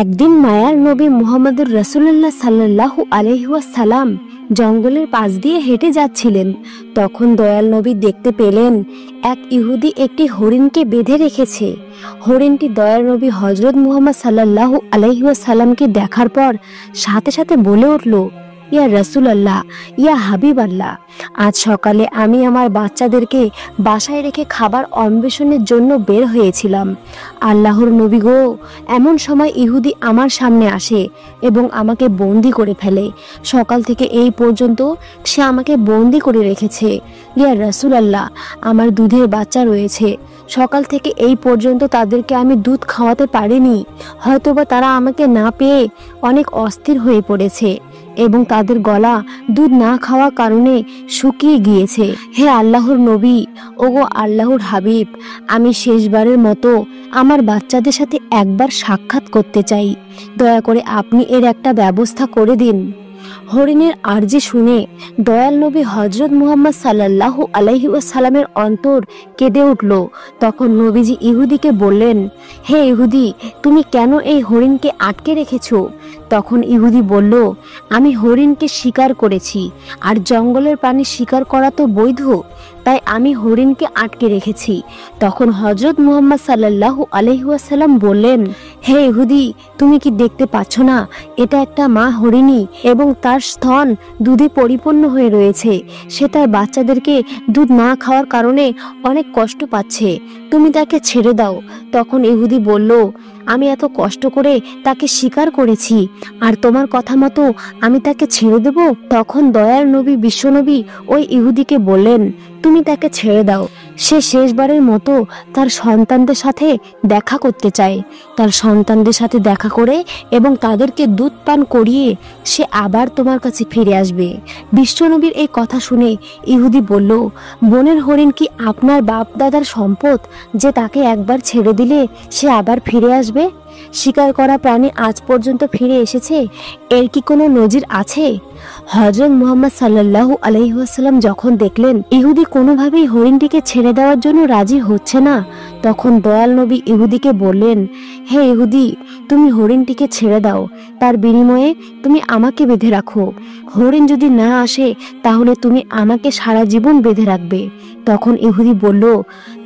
একদিন মায়ার নবী মুহাম্মদুর রাসূলুল্লাহ সাল্লাল্লাহু আলাইহি ওয়াসাল্লাম জঙ্গলের পাশ দিয়ে হেঁটে যাচ্ছিলেন। তখন দয়াল নবী দেখতে পেলেন এক ইহুদি একটি হরিণকে বেঁধে রেখেছে। হরিণটি দয়াল নবী হযরত মুহাম্মদ সাল্লাল্লাহু আলাইহি ওয়াসাল্লামকে দেখার পর সাথে সাথে বলে উঠল, ইয়া রাসূলুল্লাহ, ইয়া হাবিবাল্লাহ, আজ সকালে আমি আমার বাচ্চাদেরকে বাসায় রেখে খাবার অন্বেষণের জন্য বের হয়েছিলাম। আল্লাহর নবী গো, এমন সময় ইহুদি আমার সামনে আসে এবং আমাকে বন্দি করে ফেলে। সকাল থেকে এই পর্যন্ত সে আমাকে বন্দি করে রেখেছে। ইয়া রাসূলুল্লাহ, আমার দুধের বাচ্চা রয়েছে। সকাল থেকে এই পর্যন্ত তাদেরকে আমি দুধ খাওয়াতে পারিনি। হয়তোবা তারা আমাকে না পেয়ে অনেক অস্থির হয়ে পড়েছে এবং তাদের গলা দুধ না খাওয়ার কারণে শুকিয়ে গিয়েছে। হে আল্লাহর নবী, ওগো আল্লাহর হাবিব, আমি শেষবারের মতো আমার বাচ্চাদের সাথে একবার সাক্ষাৎ করতে চাই। দয়া করে আপনি এর একটা ব্যবস্থা করে দিন। হরিণের আরজি শুনে দয়াল নবী হযরত মুহাম্মদ সাল্লাল্লাহু আলাইহি ওয়াসাল্লামের অন্তর কেঁদে উঠল। তখন নবীজি ইহুদিকে বললেন, হে ইহুদি, তুমি কেন এই হরিণকে আটকে রেখেছো? তখন ইহুদি বলল, আমি হরিণকে শিকার করেছি, আর জঙ্গলের প্রাণী শিকার করা তো বৈধ, তাই আমি হরিণকে আটকে রেখেছি। তখন হযরত মুহাম্মদ সাল্লাল্লাহু আলাইহি ওয়াসাল্লাম বললেন, হে ইহুদি, তুমি কি দেখতে পাচ্ছ না এটা একটা মা হরিণী এবং তার স্তন দুধে পরিপূর্ণ হয়ে রয়েছে। সে তার বাচ্চাদেরকে দুধ না খাওয়ার কারণে অনেক কষ্ট পাচ্ছে, তুমি তাকে ছেড়ে দাও। তখন ইহুদি বলল, আমি এত কষ্ট করে তাকে শিকার করেছি, আর তোমার কথা মতো আমি তাকে ছেড়ে দেব? তখন দয়ার নবী বিশ্বনবী ওই ইহুদিকে বললেন, তুমি তাকে ছেড়ে দাও। সে শেষবারের মতো তার সন্তানদের সাথে দেখা করতে চায়। তার সন্তানদের সাথে দেখা করে এবং তাদেরকে দুধ পান করিয়ে সে আবার তোমার কাছে ফিরে আসবে। বিশ্বনবীর এই কথা শুনে ইহুদি বলল, বনের হরিণ কি আপনার বাপ দাদার সম্পদ যে তাকে একবার ছেড়ে দিলে সে আবার ফিরে আসবে? শিকার করা প্রাণী আজ পর্যন্ত ফিরে এসেছে, এর কি কোনো নজির আছে? হযরত মুহাম্মদ সাল্লাল্লাহু আলাইহি ওয়াসাল্লাম যখন দেখলেন ইহুদি কোনোভাবেই হরিণটিকে ছেড়ে দেওয়ার জন্য রাজি হচ্ছে না, তখন দয়াল নবী ইহুদিকে বললেন, হে ইহুদি, তুমি হরিণটিকে ছেড়ে দাও, তার বিনিময়ে তুমি আমাকে বেঁধে রাখো। হরিণ যদি না আসে তাহলে তুমি আমাকে সারা জীবন বেঁধে রাখবে। তখন ইহুদি বলল,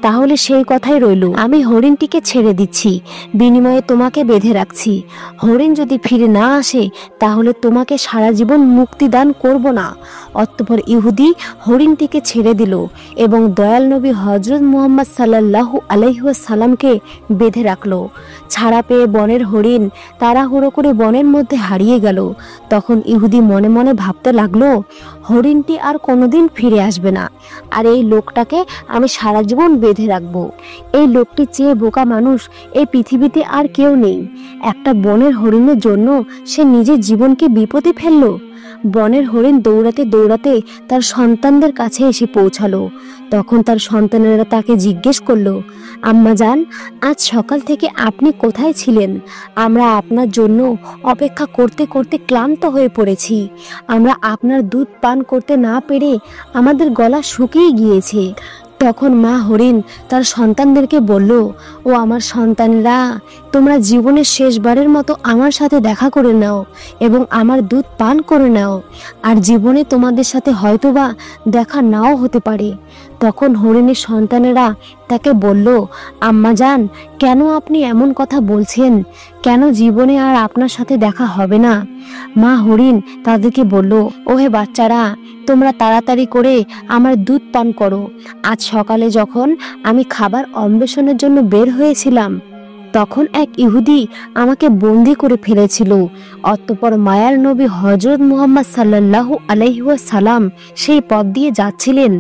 তাহলে সেই কথাই রইল, আমি হরিণটিকে ছেড়ে দিচ্ছি, বিনিময়ে তোমাকে বেঁধে রাখছি। হরিণ যদি ফিরে না আসে তাহলে তোমাকে সারা জীবন মুক্তি দান করব না। অতঃপর ইহুদি হরিণটিকে ছেড়ে দিল এবং দয়াল নবী হযরত মুহাম্মদ সাল্লাল্লাহু আলাইহি ওয়াসাল্লামকে বেঁধে রাখলো। ছাড়া পেয়ে বনের হরিণ তাড়াহুড়ো করে বনের মধ্যে হারিয়ে গেল। তখন ইহুদি মনে মনে ভাবতে লাগলো, হরিণটি আর কোনোদিন ফিরে আসবে না, আর এই লোকটাকে আমি সারা জীবন বেঁধে রাখবো। এই লোকটি চেয়ে বোকা মানুষ এই পৃথিবীতে আর কেউ নেই। একটা বনের হরিণের জন্য সে নিজের জীবনকে বিপদে ফেললো। বনের হরিণ দৌড়াতে দৌড়াতে তার সন্তানদের কাছে এসে পৌঁছালো। তখন তার সন্তানেরা তাকে জিজ্ঞেস করলো, আম্মা জান, আজ সকাল থেকে আপনি কোথায় ছিলেন? আমরা আপনার জন্য অপেক্ষা করতে করতে ক্লান্ত হয়ে পড়েছি। আমরা আপনার দুধ পান করতে না পেরে আমাদের গলা শুকিয়ে গিয়েছে। তখন মা হরিণ তার সন্তানদেরকে বলল, ও আমার সন্তানরা, তোমরা জীবনের শেষবারের মতো আমার সাথে দেখা করে নাও এবং আমার দুধ পান করে নাও, আর জীবনে তোমাদের সাথে হয়তোবা দেখা নাও হতে পারে। তখন হরিণের সন্তানেরা তাকে বলল, আম্মা জান, কেন আপনি এমন কথা বলছেন? কেন জীবনে আর আপনার সাথে দেখা হবে না? মা হরিণ তাদেরকে বলল, ওহে বাচ্চারা, তোমরা তাড়াতাড়ি করে আমার দুধ পান করো। আজ সকালে যখন আমি খাবার অন্বেষণের জন্য বের হয়েছিলাম তখন এক ইহুদি আমাকে বন্দি করে ফেলেছিল। অতঃপর মায়ার নবী হযরত মুহাম্মদ সাল্লাল্লাহু আলাইহি ওয়াসাল্লাম সেই পথ দিয়ে যাচ্ছিলেন।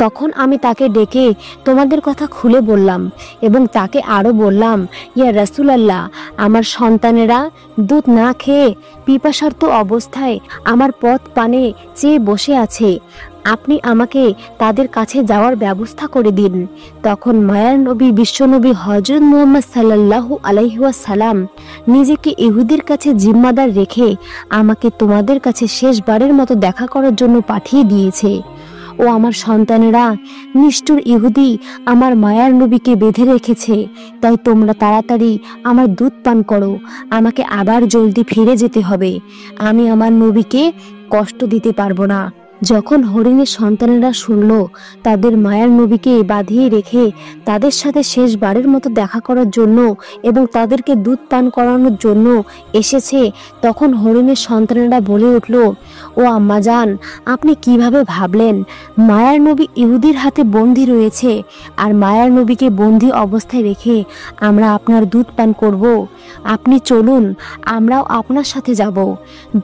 তখন আমি তাকে ডেকে তোমাদের কথা খুলে বললাম এবং তাকে আরো বললাম, ইয়া রাসূলুল্লাহ, আমার সন্তানেরা দুধ না খেয়ে পিপাসার্ত অবস্থায় আমার পথ পানে চেয়ে বসে আছে, আপনি আমাকে তাদের কাছে যাওয়ার ব্যবস্থা করে দিন। তখন মায়ার নবী বিশ্বনবী হযরত মুহাম্মদ সাল্লাল্লাহু আলাইহি ওয়াসাল্লাম নিজেকে ইহুদির কাছে জিম্মাদার রেখে আমাকে তোমাদের কাছে শেষবারের মতো দেখা করার জন্য পাঠিয়ে দিয়েছে। ও আমার সন্তানেরা, নিষ্ঠুর ইহুদি আমার মায়ার নবীকে বেঁধে রেখেছে, তাই তোমরা তাড়াতাড়ি আমার দুধ পান করো। আমাকে আবার জলদি ফিরে যেতে হবে। আমি আমার নবীকে কষ্ট দিতে পারবো না। যখন হরিণের সন্তানেরা শুনল তাদের মায়ার নবীকে বাঁধিয়ে রেখে তাদের সাথে শেষবারের মতো দেখা করার জন্য এবং তাদেরকে দুধ পান করানোর জন্য এসেছে, তখন হরিণের সন্তানেরা বলে উঠল, ও আম্মাজান, আপনি কিভাবে ভাবলেন? মায়ার নবী ইহুদির হাতে বন্দী রয়েছে, আর মায়ার নবীকে বন্দী অবস্থায় রেখে আমরা আপনার দুধ পান করব? আপনি চলুন, আমরাও আপনার সাথে যাব।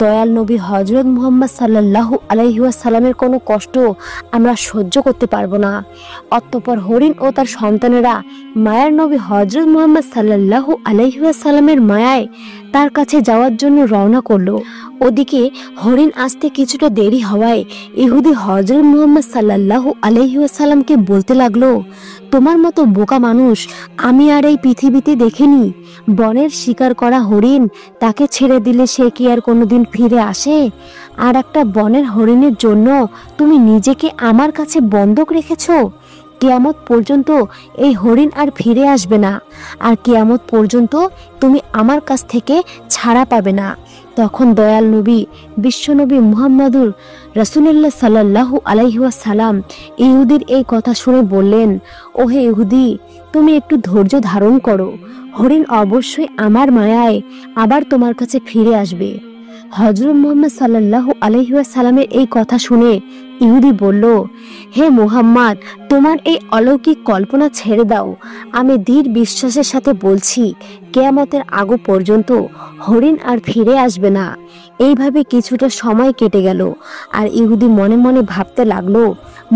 দয়াল নবী হযরত মুহাম্মদ সাল্লাল্লাহু আলাইহি ওয়াসাল্লামের কোনো কষ্ট আমরা সহ্য করতে পারবো না। অতঃপর হরিণ ও তার সন্তানেরা মায়ার নবী হযরত মুহাম্মদ সাল্লাল্লাহু আলাইহি ওয়াসাল্লামের মায়ায় তার কাছে যাওয়ার জন্য রওনা করলো। ওদিকে হরিণ আসতে কিছুটা দেরি হওয়ায় ইহুদি হযরত মুহাম্মদ সাল্লাল্লাহু আলাইহি ওয়াসাল্লামকে বলতে লাগলো, তোমার মতো বোকা মানুষ আমি আর এই পৃথিবীতে দেখিনি। বনের শিকার করা হরিণ, তাকে ছেড়ে দিলে সে কি আর কোনোদিন ফিরে আসে? আর একটা বনের হরিণের জন্য তুমি নিজেকে আমার কাছে বন্ধক রেখেছো। কিয়ামত পর্যন্ত এই হরিণ আর ফিরে আসবে না, আর কিয়ামত পর্যন্ত তুমি আমার কাছ থেকে ছাড়া পাবে না। তখন দয়াল নবী বিশ্বনবী মুহাম্মদুর রাসূলুল্লাহ সাল্লাল্লাহু আলাইহি ওয়াসাল্লাম ইহুদির এই কথা শুনে বললেন, ওহে ইহুদি, তুমি একটু ধৈর্য ধারণ করো। হরিণ অবশ্যই আমার মায়ায় আবার তোমার কাছে ফিরে আসবে। হযরত মুহাম্মদ সাল্লাল্লাহু আলাইহি ওয়াসাল্লামের এই কথা শুনে ইহুদি বলল, হে মুহাম্মদ, তোমার এই অলৌকিক কল্পনা ছেড়ে দাও। আমি দৃঢ় বিশ্বাসের সাথে বলছি, কিয়ামতের আগ পর্যন্ত হরিণ আর ফিরে আসবে না। এইভাবে কিছুটা সময় কেটে গেল, আর ইহুদি মনে মনে ভাবতে লাগলো,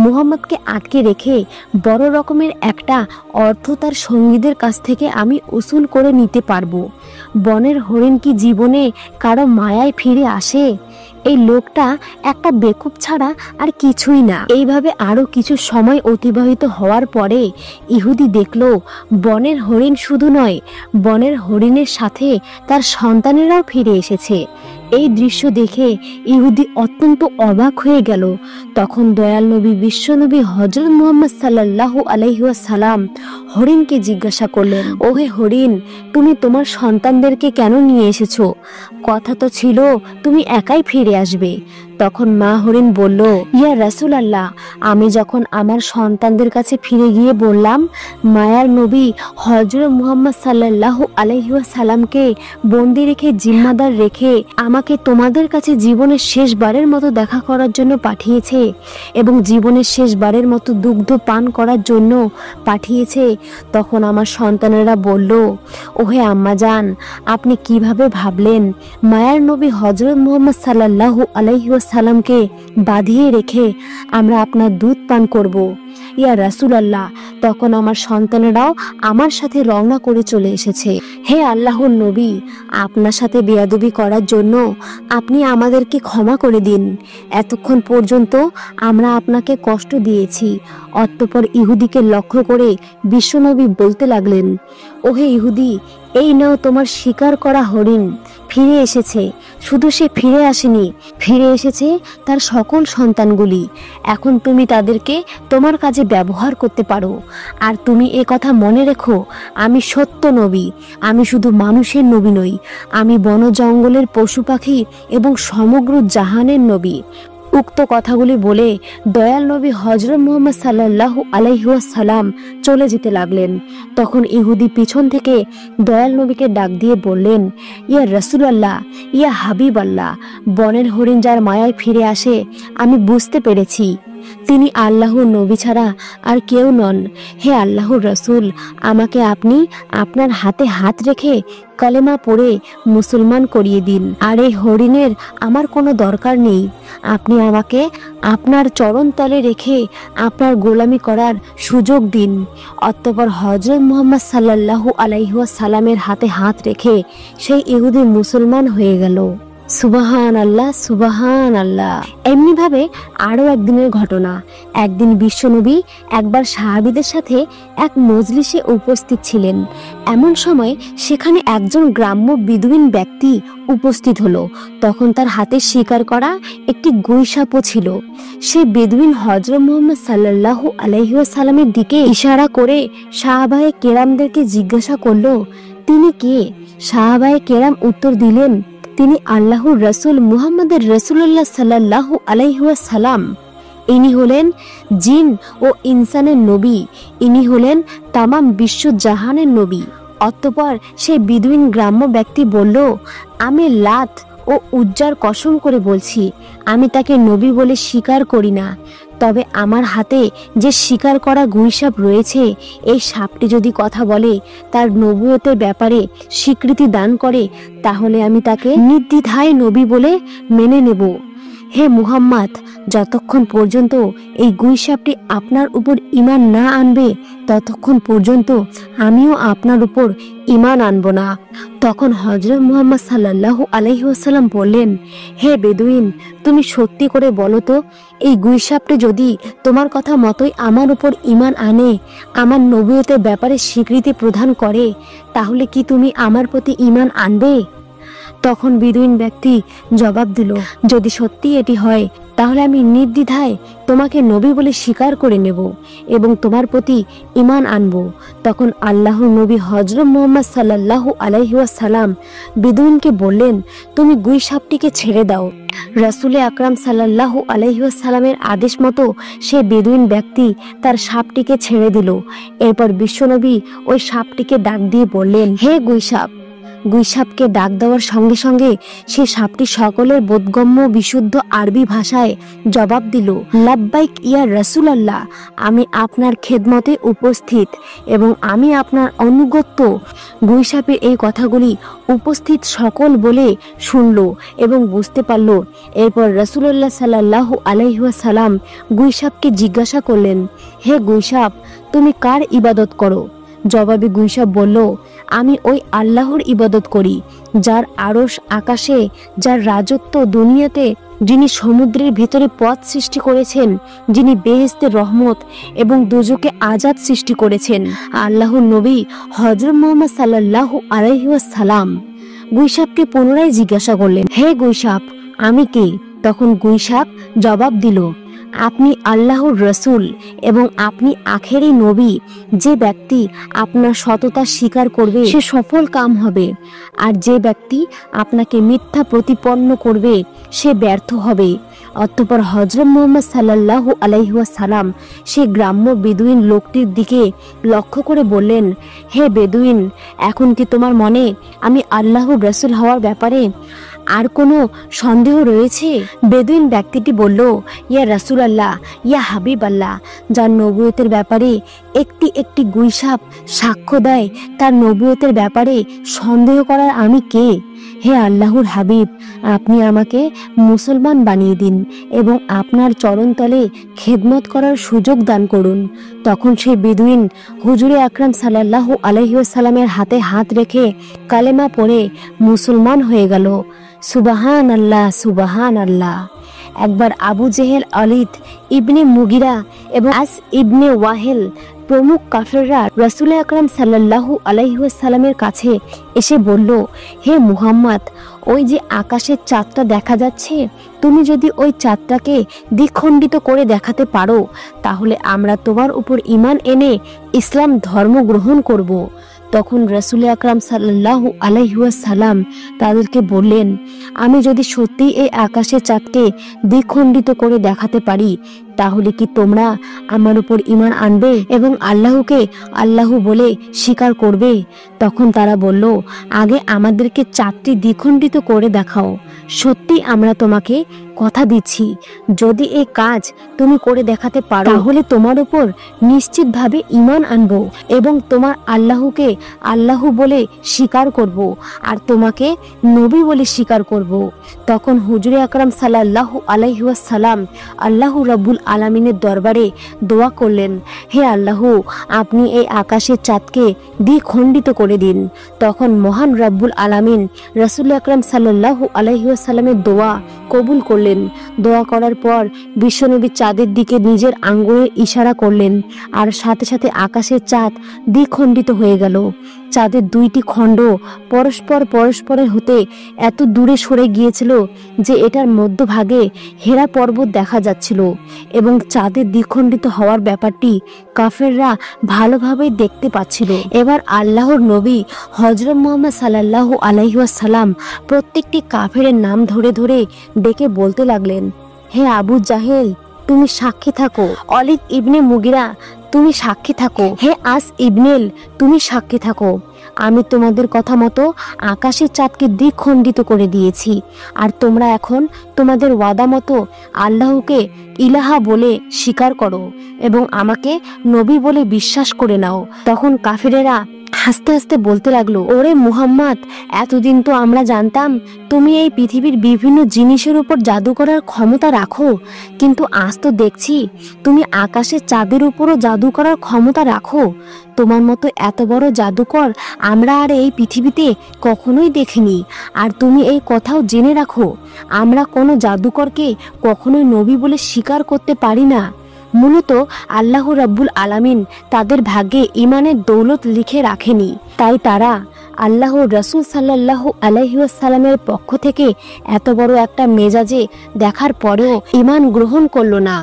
মুহাম্মদকে আটকে রেখে বড় রকমের একটা অর্থ তার সঙ্গীদের কাছ থেকে আমি উসুল করে নিতে পারবো। বনের হরিণ কি জীবনে কারো মায়ায় ফিরে আসে? এই লোকটা একটা বেকুব ছাড়া আর কিছুই না। এইভাবে আরো কিছু সময় অতিবাহিত হওয়ার পরে ইহুদি দেখলো বনের হরিণ শুধু নয়, বনের হরিণের সাথে তার সন্তানেরাও ফিরে এসেছে। এই দৃশ্য দেখে ইহুদি অত্যন্ত অবাক হয়ে গেল। তখন দয়াল নবী বিশ্বনবী হযরত মুহাম্মদ সাল্লাল্লাহু আলাইহি ওয়াসাল্লাম হরিণকে জিজ্ঞাসা করলেন, ওহে হরিণ, তুমি তোমার সন্তানদেরকে কেন নিয়ে এসেছো? কথা তো ছিল তুমি একাই ফিরে আসবে। তখন মা হরিণ বলল, ইয়া রাসূলুল্লাহ, আমি যখন আমার সন্তানদের কাছে ফিরে গিয়ে বললাম মায়ার নবী হযরত মুহাম্মদ সাল্লাল্লাহু আলাইহি ওয়াসাল্লামকে বন্দি রেখে জিম্মাদার রেখে আমাকে তোমাদের কাছে জীবনের শেষবারের মতো দেখা করার জন্য পাঠিয়েছে এবং জীবনের শেষবারের মতো দুগ্ধ পান করার জন্য পাঠিয়েছে, তখন আমার সন্তানেরা বলল, ওহে আম্মাজান, আপনি কিভাবে ভাবলেন মায়ার নবী হযরত মুহাম্মদ সাল্লাল্লাহু আলাইহি ওয়াসাল্লামকে বাঁধিয়ে রেখে আমরা আপনার দুধ পান করব? ইয়া রাসূলুল্লাহ, তখন আমার সন্তানেরাও আমার সাথে রওনা করে চলে এসেছে। হে আল্লাহর নবী, আপনার সাথে বেয়াদবি করার জন্য আপনি আমাদেরকে ক্ষমা করে দিন। এতক্ষণ পর্যন্ত আমরা আপনাকে কষ্ট দিয়েছি। অতঃপর ইহুদিকে লক্ষ্য করে বিশ্বনবী বলতে লাগলেন, ওহে ইহুদি, এই নাও তোমার শিকার করা হরিণ ফিরে এসেছে। শুধু সে ফিরে আসেনি, ফিরে এসেছে তার সকল সন্তানগুলি। এখন তুমি তাদেরকে তোমার কাজে ব্যবহার করতে পারো। আর তুমি এ কথা মনে রেখো, আমি সত্য নবী। আমি শুধু মানুষের নবী নই, আমি বন জঙ্গলের পশু পাখি এবং সমগ্র জাহানের নবী। উক্ত কথাগুলি বলে দয়াল নবী হযরত মুহাম্মদ সাল্লাল্লাহু আলাইহি ওয়াসাল্লাম চলে যেতে লাগলেন। তখন ইহুদি পিছন থেকে দয়াল নবীকে ডাক দিয়ে বললেন, ইয়া রাসূলুল্লাহ, ইয়া হাবিবাল্লাহ, বনের হরিণ যার মায়ায় ফিরে আসে আমি বুঝতে পেরেছি তিনি আল্লাহর নবী ছাড়া আর কেউ নন। হে আল্লাহর রাসূল, আমাকে আপনি আপনার হাতে হাত রেখে কালেমা পড়ে মুসলমান করিয়ে দিন। আর এই হরিণের আমার কোনো দরকার নেই। আপনি আমাকে আপনার চরণতলে রেখে আপনার গোলামি করার সুযোগ দিন। অতঃপর হযরত মুহাম্মদ সাল্লাল্লাহু আলাইহি ওয়াসাল্লামের হাতে হাত রেখে সেই ইহুদি মুসলমান হয়ে গেল। সুবাহান আল্লাহ, সুবাহান আল্লাহ। এমনি ভাবে আরো একদিনের ঘটনা। একদিন বিশ্বনবী একবার সাহাবীদের সাথে এক মজলিসে উপস্থিত ছিলেন। এমন সময় সেখানে একজন গ্রাম্য বিদুইন ব্যক্তি উপস্থিত হলো। তখন তার হাতে শিকার করা একটি গুইসাপও ছিল। সে বেদুইন হযরত মুহাম্মদ সাল্লাল্লাহু আলাইহি ওয়াসাল্লামের দিকে ইশারা করে সাহাবায়ে কেরামদেরকে জিজ্ঞাসা করলো, তিনি কে? সাহাবায়ে কেরাম উত্তর দিলেন, তিনি আল্লাহর রাসূল মুহাম্মদের রাসূলুল্লাহ সাল্লাল্লাহু আলাইহি ওয়াসাল্লাম। ইনি হলেন জিন ও ইনসানের নবী। ইনি হলেন তামাম বিশ্ব জাহানের নবী। অতঃপর সেই বিদুইন গ্রাম্য ব্যক্তি বলল, আমি লাত ও উজ্জার কসম করে বলছি, আমি তাকে নবী বলে স্বীকার করি না। তবে আমার হাতে যে শিকার করা গুইসাপ রয়েছে, এই সাপটি যদি কথা বলে, তার নবুয়তের ব্যাপারে স্বীকৃতি দান করে, তাহলে আমি তাকে নির্দ্বিধায় নবী বলে মেনে নেব। হে মুহাম্মদ, যতক্ষণ পর্যন্ত এই গুইসাপটি আপনার উপর ঈমান না আনবে, ততক্ষণ পর্যন্ত আমিও আপনার উপর ঈমান আনব না। তখন হযরত মুহাম্মদ সাল্লাল্লাহু আলাইহি ওয়াসাল্লাম বললেন, হে বেদুইন, তুমি সত্যি করে বলো তো, এই গুইসাপটি যদি তোমার কথা মতোই আমার উপর ঈমান আনে, আমার নবুয়তের ব্যাপারে স্বীকৃতি প্রদান করে, তাহলে কি তুমি আমার প্রতি ঈমান আনবে? তখন বিদুইন ব্যক্তি জবাব দিল, যদি সত্যি এটি হয়, তাহলে আমি নির্দ্বিধায় তোমাকে নবী বলে স্বীকার করে নেব এবং তোমার প্রতি ঈমান আনব। তখন আল্লাহর নবী হযরত মুহাম্মদ সাল্লাল্লাহু আলাইহি ওয়াসাল্লাম বিদুইনকে বললেন, তুমি গুইসাপটিকে ছেড়ে দাও। রাসূল আকরাম সাল্লাল্লাহু আলাইহি ওয়াসাল্লামের আদেশ মতো সে বেদুইন ব্যক্তি তার সাপটিকে ছেড়ে দিল। এরপর বিশ্বনবী ওই সাপটিকে ডাক দিয়ে বললেন, হে গুইসাপ। গুইসাপকে ডাক দেওয়ার সঙ্গে সঙ্গে সে সাপটি সকলের বোধগম্য বিশুদ্ধ আরবি ভাষায় জবাব দিল, লাব্বাইক ইয়া রাসূলুল্লাহ, আমি আপনার খেদমতে উপস্থিত এবং আমি আপনার অনুগত। গুইসাপের এই কথাগুলি উপস্থিত সকল বলে শুনল এবং বুঝতে পারল। এরপর রাসূলুল্লাহ সাল্লাল্লাহু আলাইহি ওয়াসাল্লাম গুইসাপকে জিজ্ঞাসা করলেন, হে গুইসাপ, তুমি কার ইবাদত করো? জবাবে গুইসাপ বলল, আমি ওই আল্লাহর ইবাদত করি, যার আরশ আকাশে, যার রাজত্ব দুনিয়াতে, যিনি সমুদ্রের ভিতরে পথ সৃষ্টি করেছেন, যিনি বেহেশতের রহমত এবং দোজখে আযাব সৃষ্টি করেছেন, আল্লাহর নবী হযরত মুহাম্মদ সাল্লাল্লাহু আলাইহি ওয়াসাল্লাম। গুইসাপকে পুনরায় জিজ্ঞাসা করলেন, হে গুইসাপ, আমি কে? তখন গুইসাপ জবাব দিল, আপনি আল্লাহর রাসূল এবং আপনি আখেরি নবী। যে ব্যক্তি আপনার সততা স্বীকার করবে সে সফল কাম হবে, আর যে ব্যক্তি আপনাকে মিথ্যা প্রতিপন্ন করবে সে ব্যর্থ হবে। অতঃপর হযরত মুহাম্মদ সাল্লাল্লাহু আলাইহি ওয়াসাল্লাম সে গ্রাম্য বেদুইন লোকটির দিকে লক্ষ্য করে বললেন, হে বেদুইন, এখন কি তোমার মনে আমি আল্লাহর রাসূল হওয়ার ব্যাপারে আর কোনো সন্দেহ রয়েছে? বেদুইন ব্যক্তিটি বলল, ইয়া রাসূলুল্লাহ, ইয়া হাবিবাল্লাহ, যার নবুয়তের ব্যাপারে একটি একটি গুইসাপ সাক্ষ্য দেয়, তার নবুয়তের ব্যাপারে সন্দেহ করার আমি কে? হে আল্লাহর হাবিব, আপনি আমাকে মুসলমান বানিয়ে দিন এবং আপনার চরণতলে খেদমত করার সুযোগ দান করুন। তখন সেই বেদুইন হুজুরে আকরাম সাল্লাল্লাহু আলাইহি ওয়াসাল্লামের হাতে হাত রেখে কালেমা পড়ে মুসলমান হয়ে গেল। সুবাহান আল্লাহ, সুবাহান আল্লাহ। একবার আবু জেহেল, অলিদ ইবনে মুগিরা এবং আস ইবনে ওয়াহেল প্রমুখ কাফেররা রাসূল আকরাম সাল্লাল্লাহু আলাইহি ওয়াসাল্লামের কাছে এসে বলল, হে মুহাম্মদ, ওই যে আকাশের চাঁদটা দেখা যাচ্ছে, তুমি যদি ওই চাঁদটাকে দ্বিখণ্ডিত করে দেখাতে পারো, তাহলে আমরা তোমার উপর ঈমান এনে ইসলাম ধর্ম গ্রহণ করব। তখন রাসূল আকরাম সাল্লাল্লাহু আলাইহি ওয়াসাল্লাম তাদেরকে বললেন, আমি যদি সত্যি এই আকাশের চাঁদকে দ্বিখণ্ডিত করে দেখাতে পারি, তাহলে কি তোমরা আমার উপর ঈমান আনবে এবং আল্লাহকে আল্লাহ বলে স্বীকার করবে? তখন তারা বলল, আগে আমাদেরকে চাঁদটি দ্বিখণ্ডিত করে দেখাও। সত্যি আমরা তোমাকে কথা দিচ্ছি, যদি এই কাজ তুমি করে দেখাতে পারো, তাহলে তোমার উপর নিশ্চিতভাবে ঈমান আনবো এবং তোমার আল্লাহকে আল্লাহ বলে স্বীকার করব আর তোমাকে নবী বলে স্বীকার করব। তখন হুজুরে আকরাম সাল্লাল্লাহু আলাইহি ওয়াসাল্লাম আল্লাহ রাব্বুল আলামিনের দরবারে দোয়া করলেন, হে আল্লাহ, আপনি এই আকাশের চাঁদকে দ্বিখণ্ডিত করে দিন। তখন মহান রব্বুল আলামিন রাসূল আকরাম সাল্লাল্লাহু আলাইহি ওয়াসাল্লামের দোয়া কবুল করলেন। দোয়া করার পর বিশ্বনবী চাঁদের দিকে নিজের আঙ্গুলের ইশারা করলেন, আর সাথে সাথে আকাশের চাঁদ দ্বিখণ্ডিত হয়ে গেল। চাঁদের দুইটি খণ্ড পরস্পরের হতে এত দূরে সরে গিয়েছিল যে এটার মধ্যভাগে হেরা পর্বত দেখা যাচ্ছিল, এবং চাঁদের দ্বিখণ্ডিত হওয়ার ব্যাপারটি কাফেররা ভালোভাবে দেখতে পাচ্ছিল। এবার আল্লাহর নবী হযরত মুহাম্মদ সাল্লাল্লাহু আলাইহি ওয়াসাল্লাম প্রত্যেকটি কাফেরের নাম ধরে ধরে ডেকে বলতে লাগলেন, হে আবু জাহেল, তুমি সাক্ষী থাকো। অলিদ ইবনে মুগিরা, তুমি সাক্ষী থাকো। হে আস ইবনেল, তুমি সাক্ষী থাকো। আমি তোমাদের কথা মতো আকাশের চাঁদকে দ্বিখণ্ডিত করে দিয়েছি, আর তোমরা এখন তোমাদের ওয়াদা মতো আল্লাহকে ইলাহা বলে স্বীকার করো এবং আমাকে নবী বলে বিশ্বাস করে নাও। তখন কাফিরেরা হাসতে হাসতে বলতে লাগলো, ওরে মুহাম্মদ, এতদিন তো আমরা জানতাম তুমি এই পৃথিবীর বিভিন্ন জিনিসের উপর জাদু করার ক্ষমতা রাখো, কিন্তু আজ তো দেখছি তুমি আকাশের চাঁদের উপরও জাদু করার ক্ষমতা রাখো। তোমার মতো এত বড় জাদুকর আমরা আর এই পৃথিবীতে কখনোই দেখিনি। আর তুমি এই কথাও জেনে রাখো, আমরা কোনো জাদুকরকে কখনোই নবী বলে স্বীকার করতে পারি না। মূলত আল্লাহ রাব্বুল আলামিন তাদের ভাগ্যে ইমানের দৌলত লিখে রাখেনি, তাই তারা আল্লাহর রাসূল সাল্লাল্লাহু আলাইহি ওয়াসাল্লামের পক্ষ থেকে এত বড় একটা মেজাজে দেখার পরেও ঈমান গ্রহণ করলো না।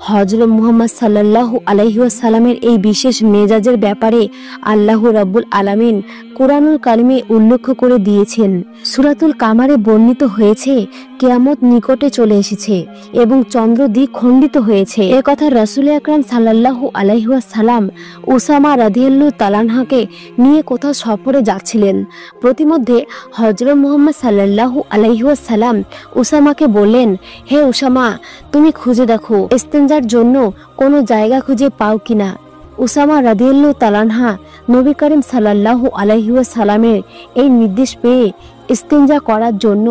হযরত মুহাম্মদ সাল্লাল্লাহু আলাইহি ওয়াসাল্লামের এই বিশেষ মেজাজের ব্যাপারে আল্লাহ রাব্বুল আলামিন কুরআনুল কারিমে উল্লেখ করে দিয়েছেন। সূরাতুল কামারে বর্ণিত হয়েছে, কিয়ামত নিকটে চলে এসেছে এবং চন্দ্র দ্বিখণ্ডিত হয়েছে। এ কথা রাসূল আকরাম সাল্লাল্লাহু আলাইহি ওয়াসাল্লাম উসামা রাদিয়াল্লাহু তাআলা আনহুকে নিয়ে কোথাও সফরে যাচ্ছিলেন। প্রতিমধ্যে হযরত মুহাম্মদ সাল্লাল্লাহু আলাইহি ওয়াসাল্লাম উসামাকে বললেন, হে উসামা, তুমি খুঁজে দেখো ইস্তেঞ্জার জন্য কোনো জায়গা খুঁজে পাও কিনা। উসামা রাদিয়াল্লাহু তাআলা আনহু নবী করিম সাল্লাল্লাহু আলাইহি ওয়াসাল্লামের এই নির্দেশ পেয়ে ইস্তেঞ্জা করার জন্য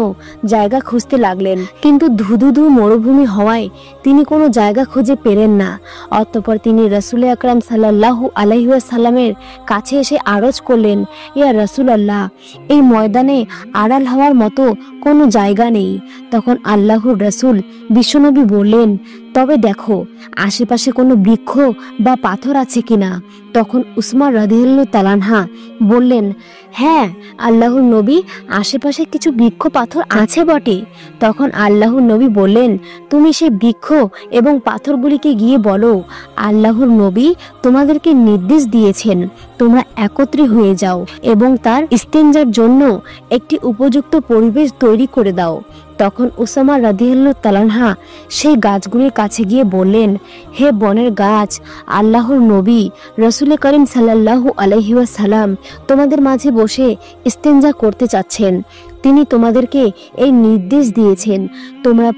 জায়গা খুঁজতে লাগলেন, কিন্তু ধুধু মরুভূমি হওয়ায় তিনি কোনো জায়গা খুঁজে পেলেন না। অতঃপর তিনি রাসূল আকরাম সাল্লাল্লাহু আলাইহি ওয়াসাল্লামের কাছে এসে আরজ করলেন, ইয়া রাসূলুল্লাহ, এই ময়দানে আড়াল হওয়ার মতো কোনো জায়গা নেই। তখন আল্লাহর রাসূল বিশ্বনবী বললেন, তবে দেখো আশেপাশে কোনো বৃক্ষ বা পাথর আছে কিনা। তখন উসমা রাদিয়াল্লাহু তাআলা আনহা বললেন, হ্যাঁ আল্লাহর নবী, আশেপাশে কিছু বৃক্ষ পাথর আছে বটে। তখন আল্লাহর নবী বললেন, তুমি সেই বৃক্ষ এবং পাথরগুলিকে গিয়ে বলো, আল্লাহর নবী তোমাদেরকে নির্দেশ দিয়েছেন তোমরা একত্রে হয়ে যাও এবং তার ইস্তেঞ্জার জন্য একটি উপযুক্ত পরিবেশ তৈরি করে দাও। তখন উসামা রাদিয়াল্লাহু তাআলা আনহু সেই গাছগুলির কাছে গিয়ে বললেন, হে বনের গাছ, আল্লাহর নবী রাসূল করিম সাল্লাল্লাহু আলাইহি ওয়াসাল্লাম তোমাদের মাঝে বসে ইস্তেঞ্জা করতে চাচ্ছেন। তিনি তোমাদেরকে এই নির্দেশ দিয়েছেন, তোমরা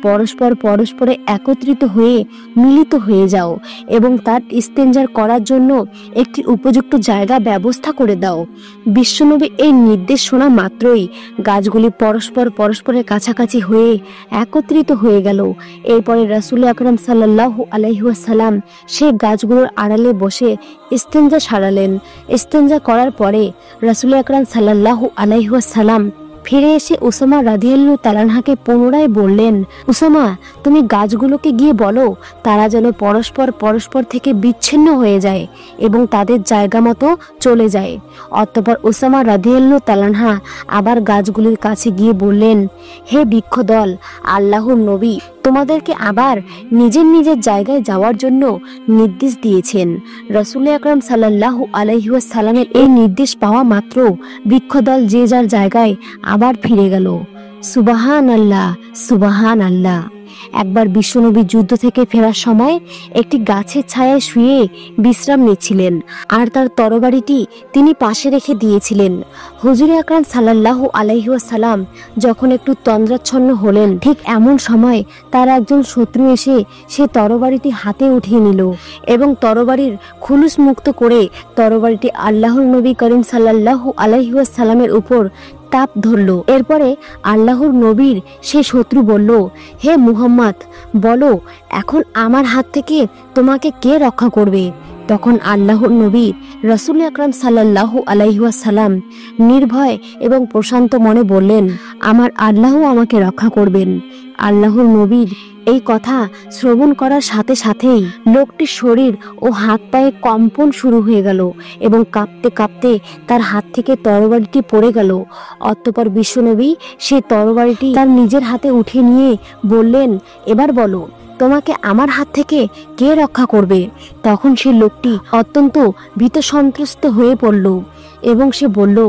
পরস্পরে একত্রিত হয়ে মিলিত হয়ে যাও এবং তার ইস্তেঞ্জার করার জন্য একটি উপযুক্ত জায়গা ব্যবস্থা করে দাও। বিশ্বনবী এই নির্দেশ শোনা মাত্রই গাছগুলি পরস্পরের কাছাকাছি হয়ে একত্রিত হয়ে গেল। এরপরে রাসূল আকরাম সাল্লাল্লাহু আলাইহি ওয়াসাল্লাম সেই গাছগুলোর আড়ালে বসে ইস্তেঞ্জা সারালেন। ইস্তেঞ্জা করার পরে রাসূল আকরাম সাল্লাল্লাহু আলাইহি ওয়াসাল্লাম ফিরে এসে উসামা রাদিয়াল্লাহু তাআলা আনহুকে পুনরায় বললেন, উসামা, তুমি গাছগুলোকে গিয়ে বলো তারা যেন পরস্পর থেকে বিচ্ছিন্ন হয়ে যায় এবং তাদের জায়গা মতো চলে যায়। অতঃপর উসামা রাদিয়াল্লাহু তাআলা আনহু আবার গাছগুলির কাছে গিয়ে বললেন, হে বৃক্ষদল, আল্লাহর নবী তোমাদেরকে আবার নিজের জায়গায় যাওয়ার জন্য নির্দেশ দিয়েছেন। রাসূল আকরাম সাল্লাল্লাহু আলাইহি ওয়াসাল্লামের এই নির্দেশ পাওয়া মাত্র বৃক্ষদল যে যার জায়গায় আবার ফিরে গেল। সুবহানাল্লাহ, সুবহানাল্লাহ। একবার বিশ্বনবী যুদ্ধ থেকে ফেরার সময় একটি গাছের ছায়ায় শুয়ে বিশ্রাম নিচ্ছিলেন, আর তার তরবারিটি তিনি পাশে রেখে দিয়েছিলেন। হুজুর আকরাম সাল্লাল্লাহু আলাইহি ওয়াসাল্লাম যখন একটু তন্দ্রাচ্ছন্ন হলেন, ঠিক এমন সময় তার একজন শত্রু এসে সে তরবারিটি হাতে উঠিয়ে নিল এবং তরবারির খুলুস মুক্ত করে তরবারিটি আল্লাহর নবী করিম সাল্লাল্লাহু আলাইহি ওয়াসাল্লামের উপর তাপ ধরল। এরপরে আল্লাহর নবীর সে শত্রু বলল, হে মুহাম্মদ, বলো এখন আমার হাত থেকে তোমাকে কে রক্ষা করবে? তখন আল্লাহর নবী রাসূল আকরাম সাল্লাল্লাহু আলাইহি ওয়াসাল্লাম নির্ভয় এবং প্রশান্ত মনে বললেন, আমার আল্লাহ আমাকে রক্ষা করবেন। আল্লাহর নবীর এই কথা শ্রবণ করার সাথে সাথেই লোকটির শরীর ও হাত পায়ে কম্পন শুরু হয়ে গেল এবং কাঁপতে কাঁপতে তার হাত থেকে তরবারিটি পড়ে গেল। অতঃপর বিশ্বনবী সেই তরবারিটি তার নিজের হাতে উঠিয়ে নিয়ে বললেন, এবার বলো তোমাকে আমার হাত থেকে কে রক্ষা করবে? তখন সেই লোকটি অত্যন্ত ভীত সন্ত্রস্ত হয়ে পড়ল এবং সে বলল,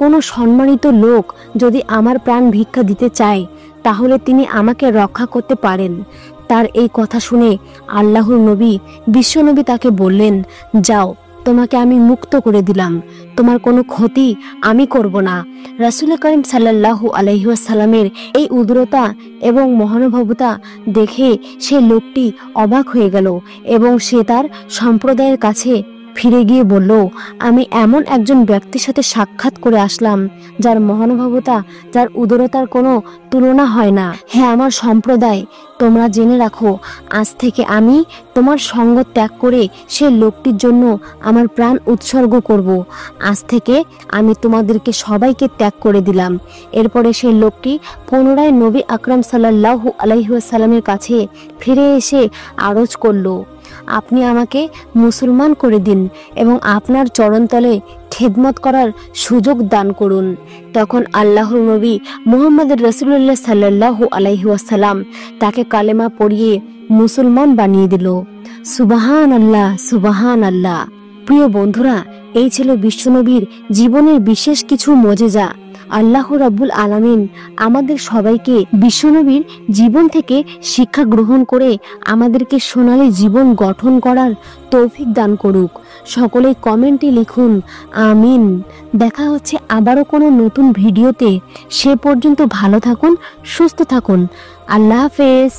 কোনো সম্মানিত লোক যদি আমার প্রাণ ভিক্ষা দিতে চায় তাহলে তিনি আমাকে রক্ষা করতে পারেন। তার এই কথা শুনে আল্লাহর নবী বিশ্বনবী তাকে বললেন, যাও, তোমাকে আমি মুক্ত করে দিলাম, তোমার কোনো ক্ষতি আমি করব না। রাসূল করিম সাল্লাল্লাহু আলাইহি ওয়াসাল্লামের এই উদারতা এবং মহানুভবতা দেখে সে লোকটি অবাক হয়ে গেল এবং সে তার সম্প্রদায়ের কাছে ফিরে গিয়ে বলল, আমি এমন একজন ব্যক্তির সাথে সাক্ষাৎ করে আসলাম যার মহানুভবতা, যার উদারতার কোনো তুলনা হয় না। হ্যাঁ আমার সম্প্রদায়, তোমরা জেনে রাখো, আজ থেকে আমি তোমার সঙ্গ ত্যাগ করে সে লোকটির জন্য আমার প্রাণ উৎসর্গ করব। আজ থেকে আমি তোমাদেরকে সবাইকে ত্যাগ করে দিলাম। এরপরে সেই লোকটি পুনরায় নবী আকরাম সাল্লাল্লাহু আলাইহি ওয়াসাল্লামের কাছে ফিরে এসে আরজ করল, আপনি আমাকে মুসলমান করে দিন এবং আপনার চরণতলে খেদমত করার সুযোগ দান করুন। তখন আল্লাহর নবী মুহাম্মদ রাসূলুল্লাহ সাল্লাল্লাহু আলাইহি ওয়াসাল্লাম তাকে কালেমা পড়িয়ে মুসলমান বানিয়ে দিল। সুবহানাল্লাহ, সুবহানাল্লাহ। প্রিয় বন্ধুরা, এই ছিল বিশ্বনবীর জীবনের বিশেষ কিছু মুজিজা। আল্লাহ রাব্বুল আলামিন আমাদের সবাইকে বিশ্বনবীর জীবন থেকে শিক্ষা গ্রহণ করে আমাদেরকে সোনালী জীবন গঠন করার তৌফিক দান করুক। সকলেই কমেন্টে লিখুন আমিন। দেখা হচ্ছে আবারও কোনো নতুন ভিডিওতে। সে পর্যন্ত ভালো থাকুন, সুস্থ থাকুন। আল্লাহ হাফেজ।